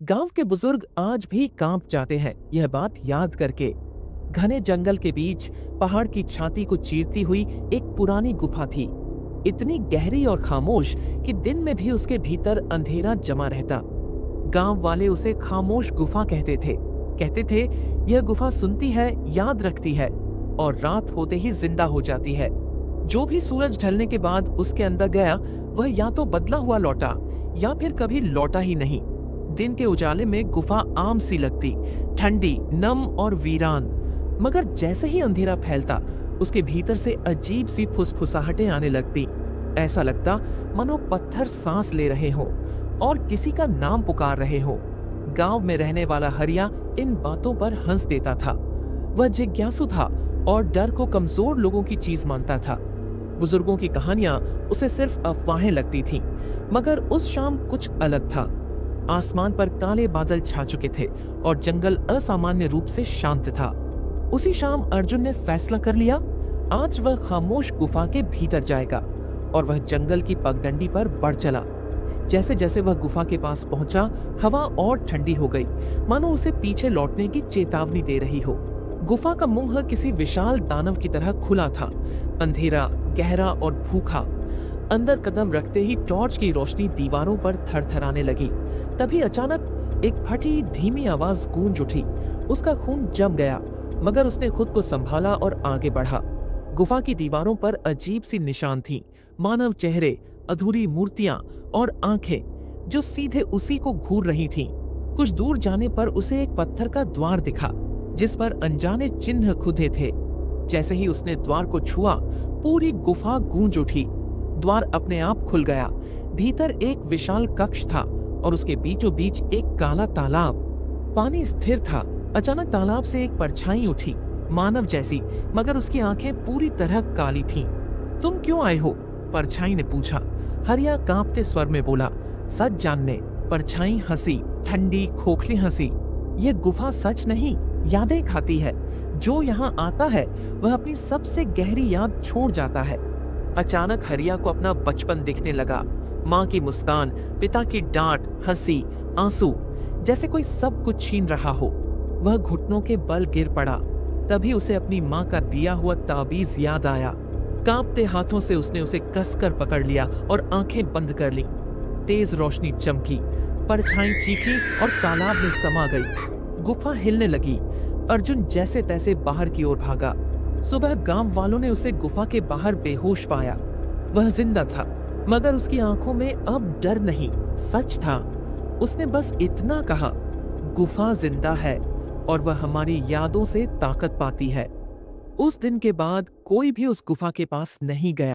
गांव के बुजुर्ग आज भी कांप जाते हैं यह बात याद करके। घने जंगल के बीच पहाड़ की छाती को चीरती हुई एक पुरानी गुफा थी, इतनी गहरी और खामोश कि दिन में भी उसके भीतर अंधेरा जमा रहता। गांव वाले उसे खामोश गुफा कहते थे यह गुफा सुनती है, याद रखती है और रात होते ही जिंदा हो जाती है। जो भी सूरज ढलने के बाद उसके अंदर गया वह या तो बदला हुआ लौटा या फिर कभी लौटा ही नहीं। दिन के उजाले में गुफा आम सी लगती, ठंडी, नम और वीरान। मगर जैसे ही अंधेरा फैलता उसके भीतर से अजीब सी फुसफुसाहटें आने लगती। ऐसा लगता मानो पत्थर सांस ले रहे हो और किसी का नाम पुकार रहे हो। गांव में रहने वाला हरिया इन बातों पर हंस देता था। वह जिज्ञासु था और डर को कमजोर लोगों की चीज मानता था। बुजुर्गों की कहानियां उसे सिर्फ अफवाहें लगती थीं, मगर उस शाम कुछ अलग था। आसमान पर काले बादल छा चुके थे और जंगल असामान्य रूप से शांत था। उसी शाम अर्जुन ने फैसला कर लिया, आज वह खामोश गुफा के भीतर जाएगा। और वह जंगल की पगडंडी पर बढ़ चला। जैसे जैसे वह गुफा के पास पहुंचा, हवा और ठंडी हो गई, मानो उसे पीछे लौटने की चेतावनी दे रही हो। गुफा का मुंह किसी विशाल दानव की तरह खुला था, अंधेरा, गहरा और भूखा। अंदर कदम रखते ही टॉर्च की रोशनी दीवारों पर थरथराने लगी। तभी अचानक एक फटी धीमी आवाज गूंज उठी। उसका खून जम गया, मगर उसने खुद को संभाला और आगे बढ़ा। गुफा की दीवारों पर अजीब सी निशान थीं, मानव चेहरे, अधूरी मूर्तियां और आंखें जो सीधे उसी को घूर रही थीं। कुछ दूर जाने पर उसे एक पत्थर का द्वार दिखा, जिस पर अनजाने चिन्ह खुदे थे। जैसे ही उसने द्वार को छुआ, पूरी गुफा गूंज उठी। द्वार अपने आप खुल गया। भीतर एक विशाल कक्ष था और उसके बीचों बीच एक काला तालाब। पानी स्थिर था। अचानक तालाब से एक परछाई उठी, मानव जैसी, मगर उसकी आंखें पूरी तरह काली थीं। तुम क्यों आए हो? परछाई ने पूछा। हरिया कांपते स्वर में बोला, सच जानने। परछाई हंसी, ठंडी खोखली हंसी। यह गुफा सच नहीं, यादें खाती है। जो यहाँ आता है वह अपनी सबसे गहरी याद छोड़ जाता है। अचानक हरिया को अपना बचपन दिखने लगा। माँ की मुस्कान, पिता की डांट, हंसी, आंसू, जैसे कोई सब कुछ छीन रहा हो। वह घुटनों के बल गिर पड़ा। तभी उसे अपनी माँ का दिया हुआ ताबीज याद आया। कांपते हाथों से उसने उसे कसकर पकड़ लिया और आंखें बंद कर ली। तेज रोशनी चमकी, परछाई चीखी और तालाब में समा गई। गुफा हिलने लगी। अर्जुन जैसे तैसे बाहर की ओर भागा। सुबह गांव वालों ने उसे गुफा के बाहर बेहोश पाया। वह जिंदा था, मगर उसकी आंखों में अब डर नहीं, सच था। उसने बस इतना कहा, गुफा जिंदा है और वह हमारी यादों से ताकत पाती है। उस दिन के बाद कोई भी उस गुफा के पास नहीं गया।